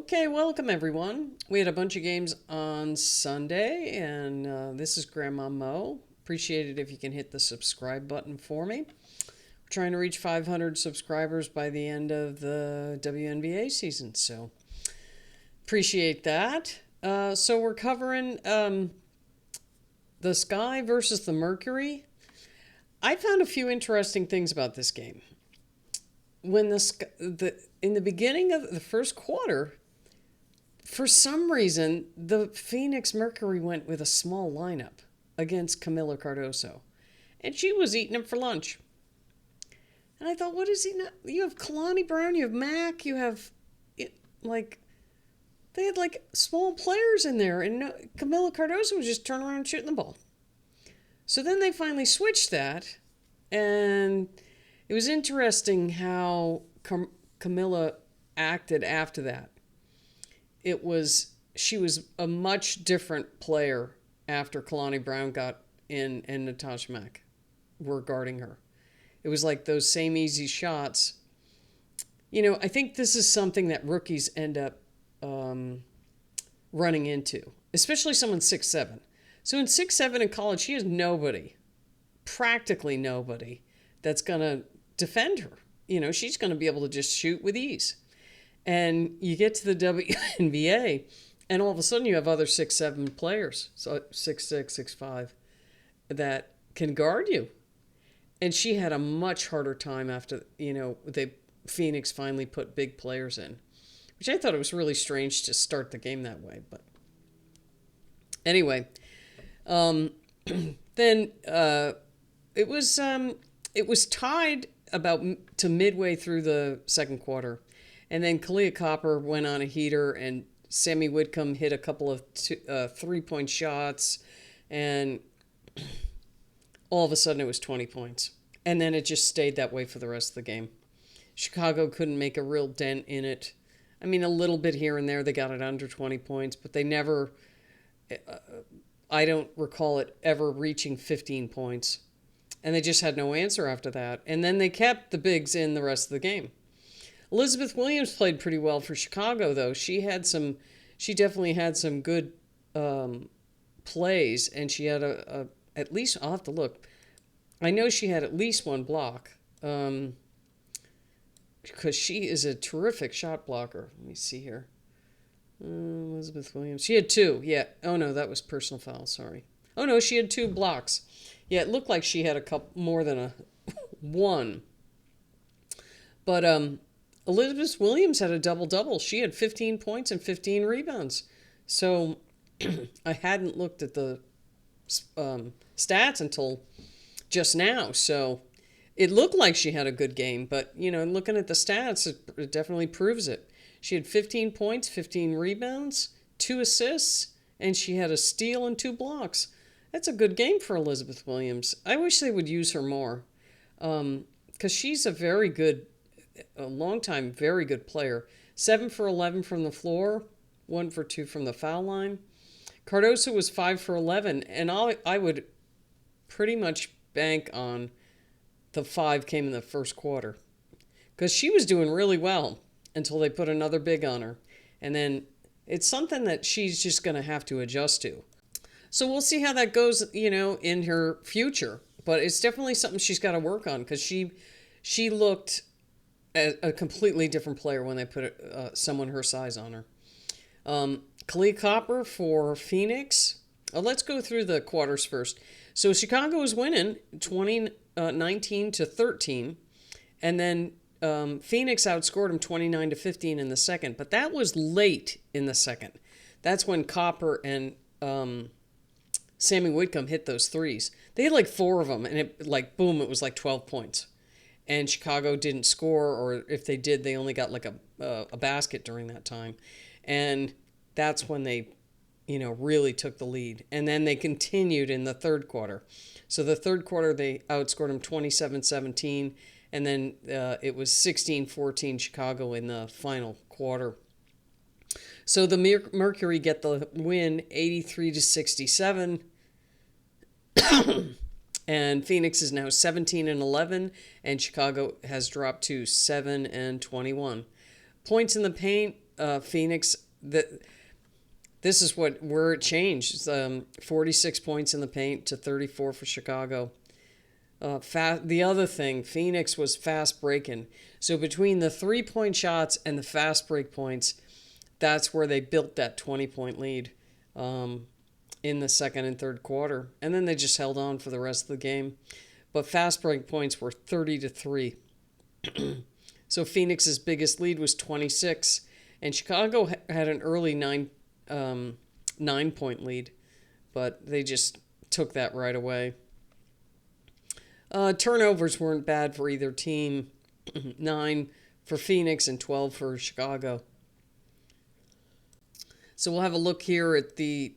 Okay, welcome everyone. We had a bunch of games on Sunday, and this is Grandma Mo. Appreciate it if you can hit the subscribe button for me. We're trying to reach 500 subscribers by the end of the WNBA season, so appreciate that. So we're covering the Sky versus the Mercury. I found a few interesting things about this game. When in the beginning of the first quarter, for some reason, the Phoenix Mercury went with a small lineup against Camila Cardoso. And she was eating it for lunch. And I thought, what is he not? You have Kalani Brown, you have Mac, you have, they had small players in there. And Camila Cardoso was just turning around and shooting the ball. So then they finally switched that. And it was interesting how Camila acted after that. She was a much different player after Kalani Brown got in and Natasha Mack were guarding her. It was like those same easy shots. I think this is something that rookies end up running into, especially someone 6'7". So in 6'7" in college, she has nobody, practically nobody, that's going to defend her. She's going to be able to just shoot with ease. And you get to the WNBA, and all of a sudden you have other 6'7" players, so 6'6", 6'5", that can guard you. And she had a much harder time after, Phoenix finally put big players in, which I thought it was really strange to start the game that way. But anyway, then it was tied about to midway through the second quarter. And then Kalia Copper went on a heater, and Sammy Whitcomb hit a couple of three-point shots, and all of a sudden it was 20 points. And then it just stayed that way for the rest of the game. Chicago couldn't make a real dent in it. I mean, a little bit here and there, they got it under 20 points, but they never, I don't recall it ever reaching 15 points. And they just had no answer after that. And then they kept the bigs in the rest of the game. Elisabeth Williams played pretty well for Chicago, though. She definitely had some good plays, and she had at least, I'll have to look. I know she had at least one block, because she is a terrific shot blocker. Let me see here. Elisabeth Williams. She had two, yeah. Oh, no, that was personal foul, sorry. Oh, no, she had two blocks. Yeah, it looked like she had a couple more than a one. But Elisabeth Williams had a double-double. She had 15 points and 15 rebounds. So I hadn't looked at the stats until just now. So it looked like she had a good game. But, looking at the stats, it definitely proves it. She had 15 points, 15 rebounds, 2 assists, and she had a steal and 2 blocks. That's a good game for Elisabeth Williams. I wish they would use her more, because she's a long-time, very good player. 7 for 11 from the floor, 1 for 2 from the foul line. Cardoso was 5 for 11, and I would pretty much bank on the 5 came in the first quarter, because she was doing really well until they put another big on her. And then it's something that she's just going to have to adjust to. So we'll see how that goes, in her future. But it's definitely something she's got to work on, because she looked a completely different player when they put someone her size on her. Kalia Copper for Phoenix. Let's go through the quarters first. So Chicago was winning 19-13, and then Phoenix outscored them 29-15 in the second. But that was late in the second. That's when Copper and Sammy Whitcomb hit those threes. They had 4 of them, and it boom, it was 12 points. And Chicago didn't score, or if they did, they only got a basket during that time. And that's when they, really took the lead. And then they continued in the third quarter. So the third quarter, they outscored them 27-17, and then it was 16-14 Chicago in the final quarter. So the Mercury get the win 83-67. And Phoenix is now 17-11, and Chicago has dropped to 7-21. Points in the paint, Phoenix, this is where it changed. 46 points in the paint to 34 for Chicago. The other thing, Phoenix was fast breaking. So between the 3-point shots and the fast break points, that's where they built that 20-point lead in the second and third quarter. And then they just held on for the rest of the game. But fast break points were 30-3. So Phoenix's biggest lead was 26. And Chicago had an early 9-point lead. But they just took that right away. Turnovers weren't bad for either team. 9 for Phoenix and 12 for Chicago. So we'll have a look here at the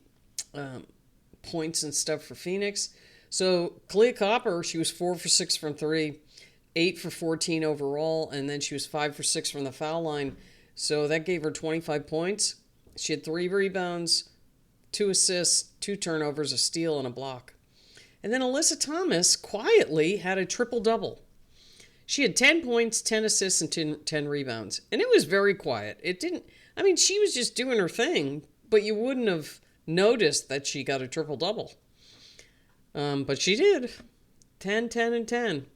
points and stuff for Phoenix. So Kalia Copper, she was 4 for 6 from 3, 8 for 14 overall, and then she was 5 for 6 from the foul line. So that gave her 25 points. She had 3 rebounds, 2 assists, 2 turnovers, a steal, and a block. And then Alyssa Thomas quietly had a triple-double. She had 10 points, 10 assists, and 10 rebounds. And it was very quiet. She was just doing her thing, but you wouldn't have noticed that she got a triple-double. But she did. 10, 10, and 10.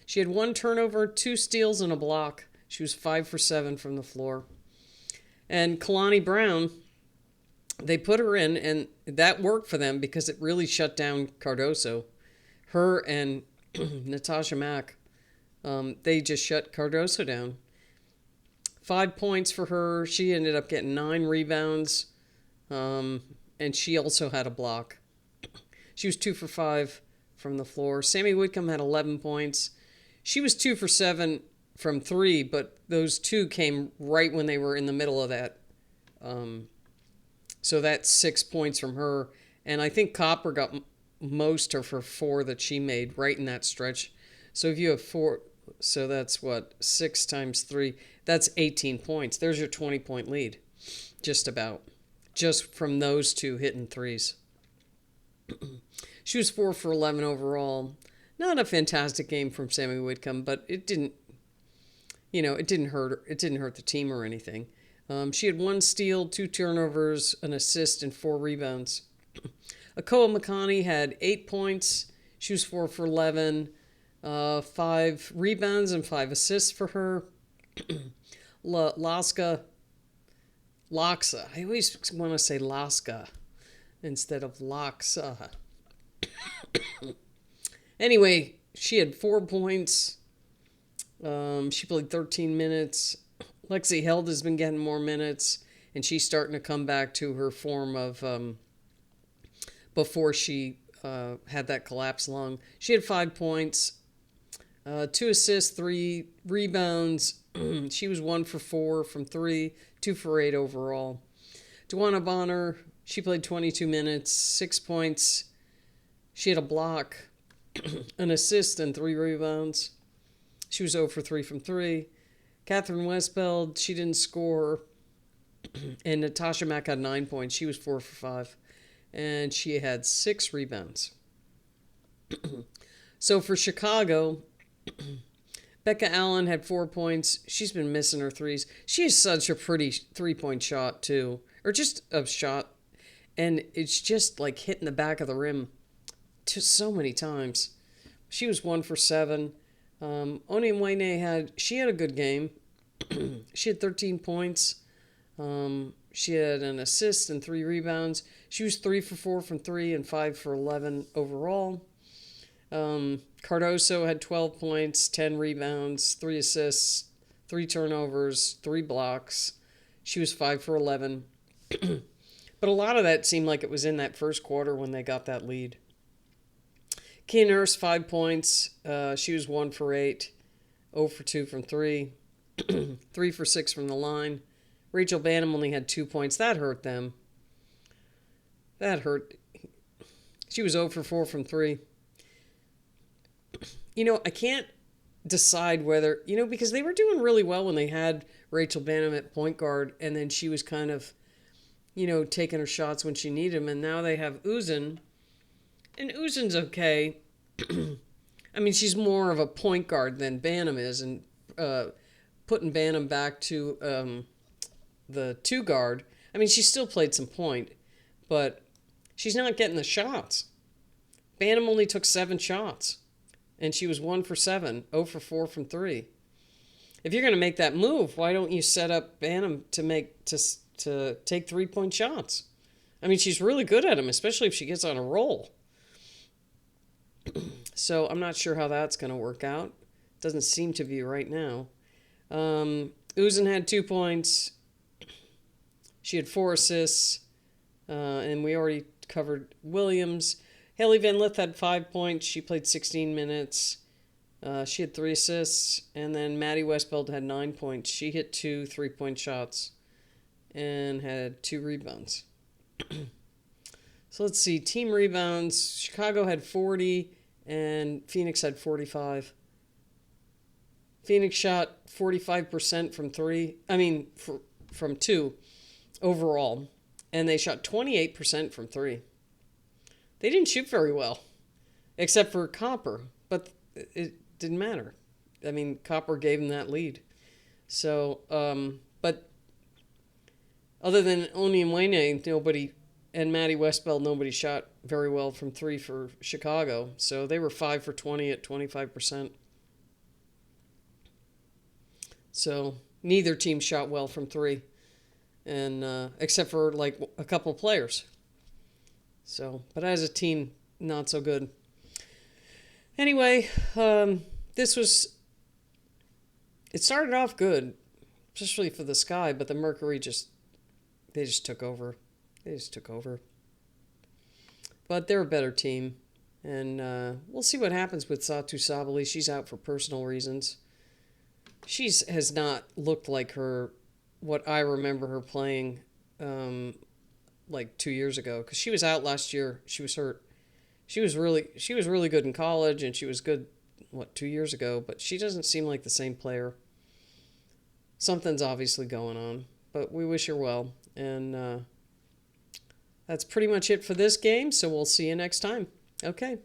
She had 1 turnover, 2 steals, and a block. She was 5 for 7 from the floor. And Kalani Brown, they put her in, and that worked for them because it really shut down Cardoso. Her and Natasha Mack, they just shut Cardoso down. 5 points for her. She ended up getting 9 rebounds, and she also had a block. She was 2 for 5 from the floor. Sammy Whitcomb had 11 points. She was 2 for 7 from 3, but those 2 came right when they were in the middle of that. So that's 6 points from her. And I think Copper got most of her 4 that she made right in that stretch. So if you have 4, so that's 6 times 3. That's 18 points. There's your 20-point lead. Just about. Just from those 2 hitting threes. She was 4 for 11 overall. Not a fantastic game from Sammy Whitcomb, but it didn't hurt her. It didn't hurt the team or anything. She had 1 steal, 2 turnovers, an assist, and 4 rebounds. Akoa Makani had 8 points. She was 4 for 11. 5 rebounds and 5 assists for her. Laksa. I always want to say Laska instead of Laksa. Anyway, she had 4 points. She played 13 minutes. Lexi Held has been getting more minutes, and she's starting to come back to her form of before she had that collapsed lung. She had 5 points, 2 assists, 3 rebounds. She was 1 for 4 from 3, 2 for 8 overall. Dewana Bonner, she played 22 minutes, 6 points. She had a block, an assist, and 3 rebounds. She was 0 for 3 from 3. Catherine Westbeld, she didn't score. And Natasha Mack had 9 points. She was 4 for 5. And she had 6 rebounds. So for Chicago, Becca Allen had 4 points. She's been missing her threes. She has such a pretty 3-point shot, too. Or just a shot. And it's just like hitting the back of the rim so many times. She was 1 for 7. Onimwene had a good game. She had 13 points. She had an assist and 3 rebounds. She was 3 for 4 from 3 and 5 for 11 overall. Cardoso had 12 points, 10 rebounds, 3 assists, 3 turnovers, 3 blocks. She was 5 for 11. But a lot of that seemed like it was in that first quarter when they got that lead. Kia Nurse, 5 points. She was 1 for 8, 0 for 2 from 3, 3 for 6 from the line. Rachel Banham only had 2 points. That hurt them. That hurt. She was 0 for 4 from 3. I can't decide whether, because they were doing really well when they had Rachel Banham at point guard, and then she was kind of, taking her shots when she needed them, and now they have Uzan. And Uzan's okay. She's more of a point guard than Banham is, and putting Banham back to the two guard. I mean, she still played some point, but she's not getting the shots. Bantam only took 7 shots, and she was 1 for 7, 0 for 4 from 3. If you're going to make that move, why don't you set up Bantam to take 3-point shots? I mean, she's really good at them, especially if she gets on a roll. So I'm not sure how that's going to work out. Doesn't seem to be right now. Uzan had 2 points. She had 4 assists. And we already covered Williams. Haley Van Lith had 5 points. She played 16 minutes. She had 3 assists. And then Maddie Westbeld had 9 points. She hit 2 3-point shots and had 2 rebounds. So let's see. Team rebounds. Chicago had 40 and Phoenix had 45. Phoenix shot 45% from 3. I mean, from 2 overall. And they shot 28% from 3. They didn't shoot very well, except for Copper. But it didn't matter. I mean, Copper gave them that lead. So, but other than Oni and Wayne, nobody, and Maddie Westbeld, nobody shot very well from 3 for Chicago. So they were 5 for 20 at 25%. So neither team shot well from 3, and except for like a couple of players. So, but as a team, not so good. Anyway, it started off good, especially for the Sky, but the Mercury they just took over. But they're a better team, and we'll see what happens with Satu Sabali. She's out for personal reasons. She has not looked like what I remember her playing like 2 years ago, because she was out last year. She was hurt. She was really good in college, and she was good 2 years ago, but she doesn't seem like the same player. Something's obviously going on, but we wish her well, and that's pretty much it for this game, so we'll see you next time. Okay.